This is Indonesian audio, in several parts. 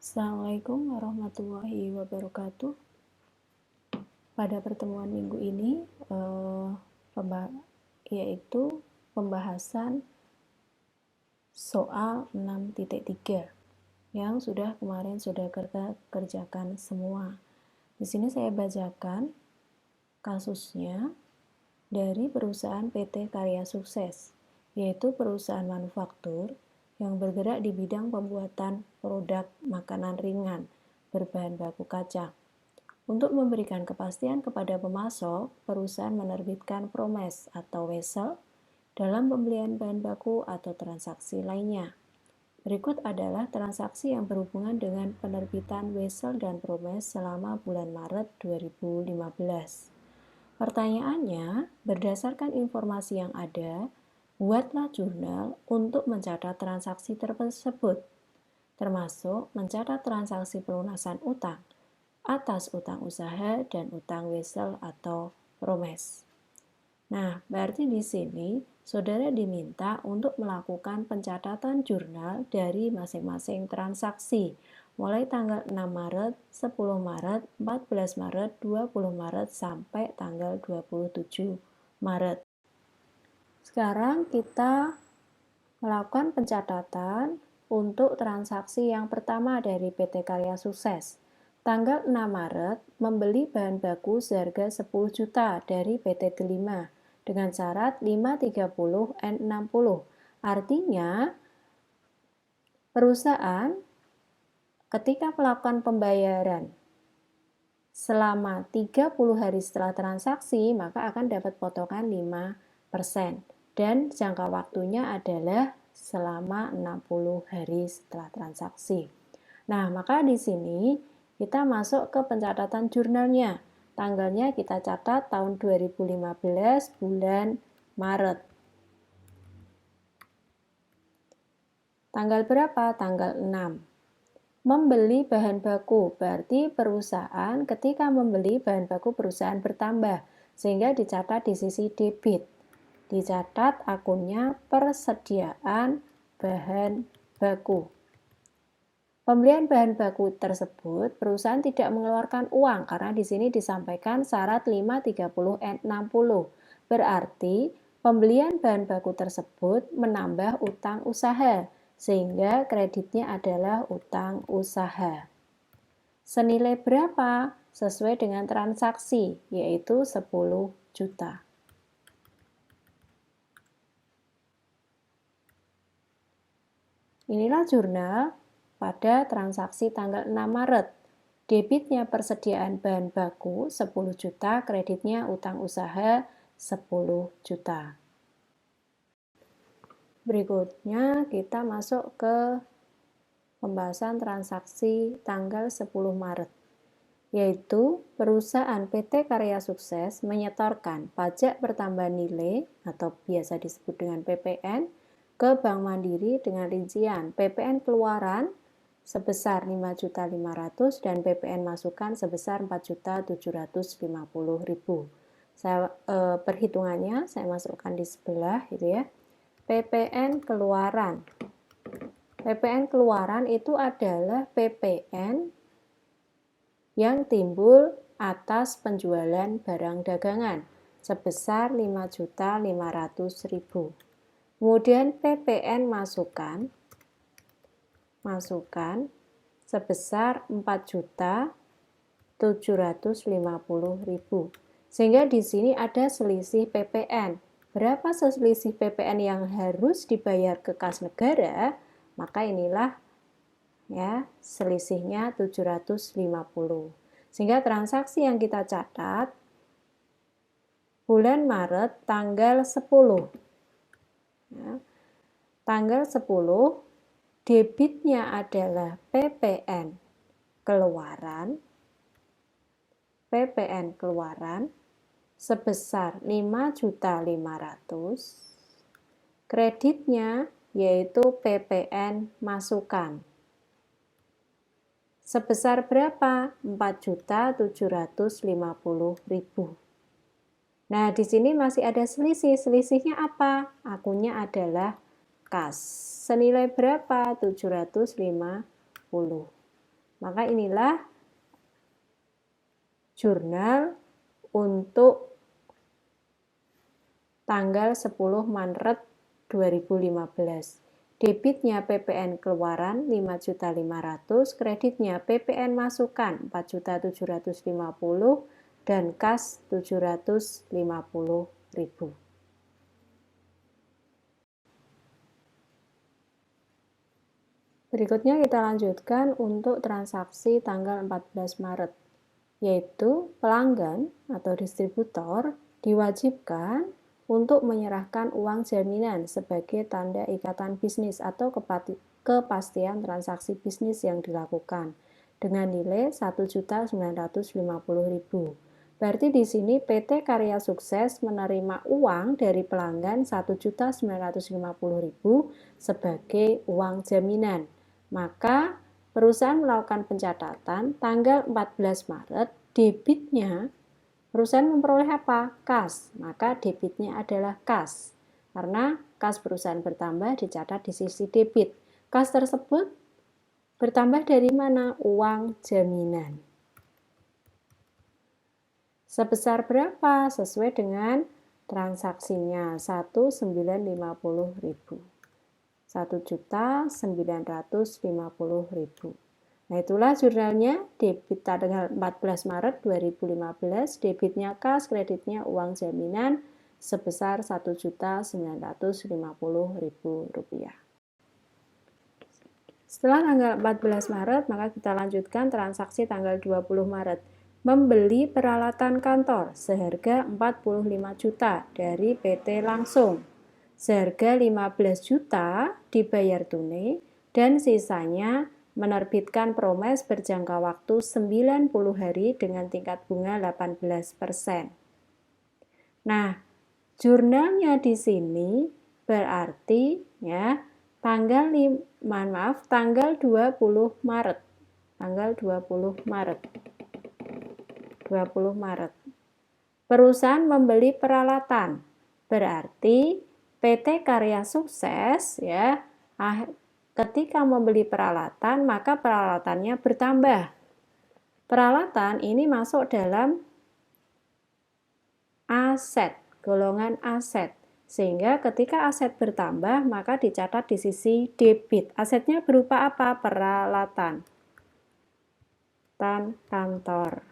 Assalamualaikum warahmatullahi wabarakatuh. Pada pertemuan minggu ini, yaitu pembahasan soal 6.3 yang kemarin sudah kita kerjakan semua. Di sini saya bacakan kasusnya dari perusahaan PT Karya Sukses, yaitu perusahaan manufaktur yang bergerak di bidang pembuatan produk makanan ringan berbahan baku kacang. Untuk memberikan kepastian kepada pemasok, perusahaan menerbitkan promes atau wesel dalam pembelian bahan baku atau transaksi lainnya. Berikut adalah transaksi yang berhubungan dengan penerbitan wesel dan promes selama bulan Maret 2015. Pertanyaannya, berdasarkan informasi yang ada, buatlah jurnal untuk mencatat transaksi tersebut, termasuk mencatat transaksi pelunasan utang atas utang usaha dan utang wesel atau promes. Nah, berarti di sini saudara diminta untuk melakukan pencatatan jurnal dari masing-masing transaksi, mulai tanggal 6 Maret, 10 Maret, 14 Maret, 20 Maret, sampai tanggal 27 Maret. Sekarang kita melakukan pencatatan untuk transaksi yang pertama dari PT Karya Sukses. Tanggal 6 Maret, membeli bahan baku seharga 10 juta dari PT Delima dengan syarat 530 N60. Artinya, perusahaan ketika melakukan pembayaran selama 30 hari setelah transaksi, maka akan dapat potongan 5%. Dan jangka waktunya adalah selama 60 hari setelah transaksi. Nah, maka di sini kita masuk ke pencatatan jurnalnya. Tanggalnya kita catat tahun 2015 bulan Maret. Tanggal berapa? Tanggal 6. Membeli bahan baku, berarti perusahaan ketika membeli bahan baku perusahaan bertambah, sehingga dicatat di sisi debit. Dicatat akunnya persediaan bahan baku. Pembelian bahan baku tersebut, perusahaan tidak mengeluarkan uang karena di sini disampaikan syarat 530 N60. Berarti pembelian bahan baku tersebut menambah utang usaha, sehingga kreditnya adalah utang usaha. Senilai berapa? Sesuai dengan transaksi, yaitu 10 juta. Inilah jurnal pada transaksi tanggal 6 Maret. Debitnya persediaan bahan baku 10 juta, kreditnya utang usaha 10 juta. Berikutnya kita masuk ke pembahasan transaksi tanggal 10 Maret, yaitu perusahaan PT Karya Sukses menyetorkan pajak pertambahan nilai atau biasa disebut dengan PPN ke Bank Mandiri dengan rincian PPN keluaran sebesar 5.500.000 dan PPN masukan sebesar 4.750.000. Perhitungannya saya masukkan di sebelah gitu ya. PPN keluaran. PPN keluaran itu adalah PPN yang timbul atas penjualan barang dagangan sebesar 5.500.000. Kemudian PPN masukan sebesar 4.750.000. Sehingga di sini ada selisih PPN. Berapa selisih PPN yang harus dibayar ke kas negara? Maka inilah ya selisihnya 750. Sehingga transaksi yang kita catat bulan Maret tanggal 10. Ya, tanggal 10 debitnya adalah PPN keluaran sebesar 5.500.000. Kreditnya yaitu PPN masukan. Sebesar berapa? 4.750.000. Nah, di sini masih ada selisih. Selisihnya apa? Akunnya adalah kas. Senilai berapa? 750. Maka inilah jurnal untuk tanggal 10 Maret 2015. Debitnya PPN keluaran 5.500.000, kreditnya PPN masukan 4.750.000 dan kas 750.000. Berikutnya kita lanjutkan untuk transaksi tanggal 14 Maret, yaitu pelanggan atau distributor diwajibkan untuk menyerahkan uang jaminan sebagai tanda ikatan bisnis atau kepastian transaksi bisnis yang dilakukan dengan nilai 1.950.000. Berarti di sini PT Karya Sukses menerima uang dari pelanggan 1.950.000 sebagai uang jaminan. Maka perusahaan melakukan pencatatan tanggal 14 Maret, debitnya perusahaan memperoleh apa? Kas. Maka debitnya adalah kas. Karena kas perusahaan bertambah dicatat di sisi debit. Kas tersebut bertambah dari mana? Uang jaminan. Sebesar berapa? Sesuai dengan transaksinya, 1.950.000. 1.950.000. Nah, itulah jurnalnya, debit tanggal 14 Maret 2015, debitnya kas, kreditnya uang jaminan sebesar Rp1.950.000. Setelah tanggal 14 Maret, maka kita lanjutkan transaksi tanggal 20 Maret. Membeli peralatan kantor seharga 45 juta dari PT Langsung. Seharga 15 juta dibayar tunai dan sisanya menerbitkan promes berjangka waktu 90 hari dengan tingkat bunga 18%. Nah, jurnalnya di sini berarti ya tanggal 20 Maret. Tanggal 20 Maret. Perusahaan membeli peralatan. Berarti PT Karya Sukses ya ketika membeli peralatan, maka peralatannya bertambah. Peralatan ini masuk dalam aset, golongan aset. Sehingga ketika aset bertambah, maka dicatat di sisi debit. Asetnya berupa apa? Peralatan. Kantor.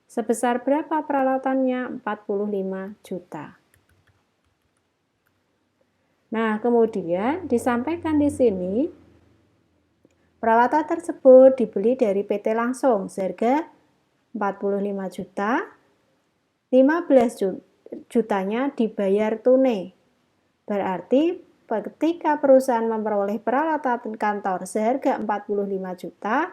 Sebesar berapa peralatannya? 45 juta. Nah, kemudian disampaikan di sini peralatan tersebut dibeli dari PT Langsung seharga 45 juta, 15 jutanya dibayar tunai. Berarti ketika perusahaan memperoleh peralatan kantor seharga 45 juta,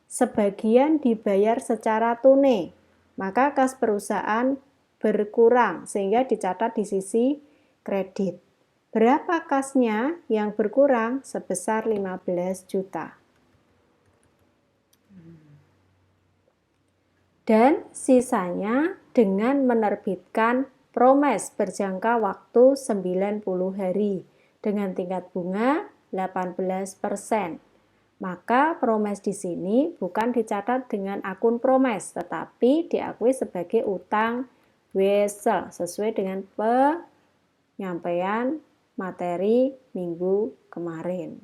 sebagian dibayar secara tunai. Maka kas perusahaan berkurang sehingga dicatat di sisi kredit. Berapa kasnya yang berkurang? Sebesar 15 juta. Dan sisanya dengan menerbitkan promes berjangka waktu 90 hari dengan tingkat bunga 18%. Maka promes di sini bukan dicatat dengan akun promes, tetapi diakui sebagai utang wesel sesuai dengan penyampaian materi minggu kemarin.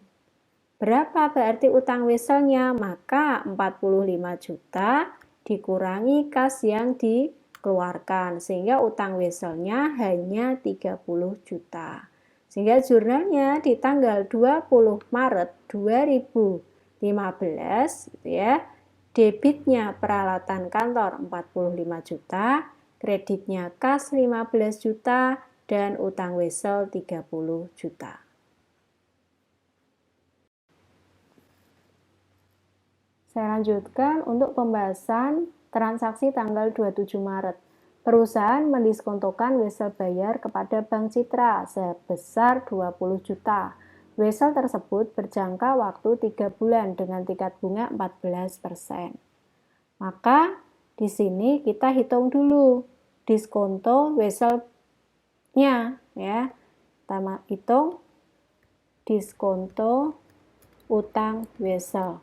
Berapa berarti utang weselnya? Maka 45 juta dikurangi kas yang dikeluarkan sehingga utang weselnya hanya 30 juta. Sehingga jurnalnya di tanggal 20 Maret 2015 ya, debitnya peralatan kantor 45 juta, kreditnya kas 15 juta dan utang wesel 30 juta. Saya lanjutkan untuk pembahasan transaksi tanggal 27 Maret. Perusahaan mendiskontokan wesel bayar kepada Bank Citra sebesar 20 juta. Wesel tersebut berjangka waktu 3 bulan dengan tingkat bunga 14%. Maka di sini kita hitung dulu diskonto weselnya ya. Kita hitung diskonto utang wesel.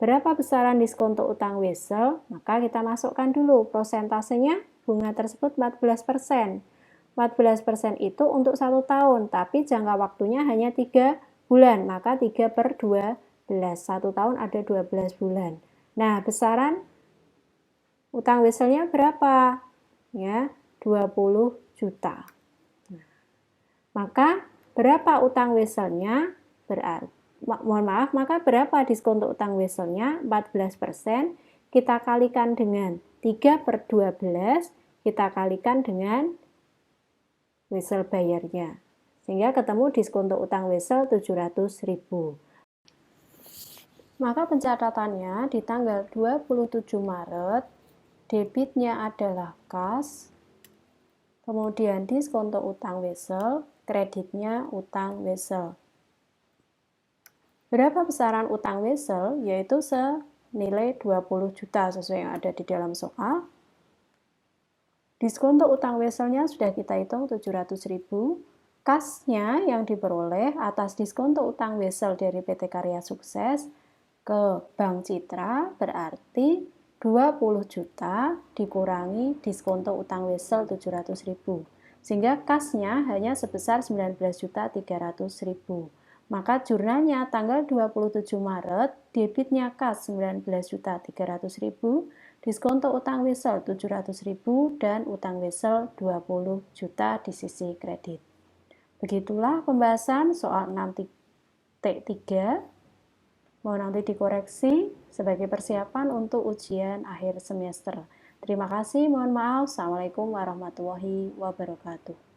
Berapa besaran diskon untuk utang wesel? Maka kita masukkan dulu prosentasenya, bunga tersebut 14%. 14% itu untuk 1 tahun, tapi jangka waktunya hanya 3 bulan, maka 3 per 12. 1 tahun ada 12 bulan. Nah, besaran utang weselnya berapa? Ya, 20 juta. Maka berapa utang weselnya? Maka berapa diskon untuk utang weselnya? 14%. Kita kalikan dengan 3 per 12, kita kalikan dengan wesel bayarnya. Sehingga ketemu diskon untuk utang wesel 700.000. Maka pencatatannya di tanggal 27 Maret, debitnya adalah kas, kemudian diskon untuk utang wesel, kreditnya utang wesel. Berapa besaran utang wesel? Yaitu senilai 20 juta sesuai yang ada di dalam soal. Diskon untuk utang weselnya sudah kita hitung 700.000. Kasnya yang diperoleh atas diskon untuk utang wesel dari PT Karya Sukses ke Bank Citra berarti 20 juta dikurangi diskon untuk utang wesel 700.000. Sehingga kasnya hanya sebesar 19.300.000. Maka jurnalnya tanggal 27 Maret, debitnya kas 19.300.000, diskon untuk utang wesel 700.000 dan utang wesel 20 juta di sisi kredit. Begitulah pembahasan soal 6.3. Mau nanti dikoreksi sebagai persiapan untuk ujian akhir semester. Terima kasih, mohon maaf. Assalamualaikum warahmatullahi wabarakatuh.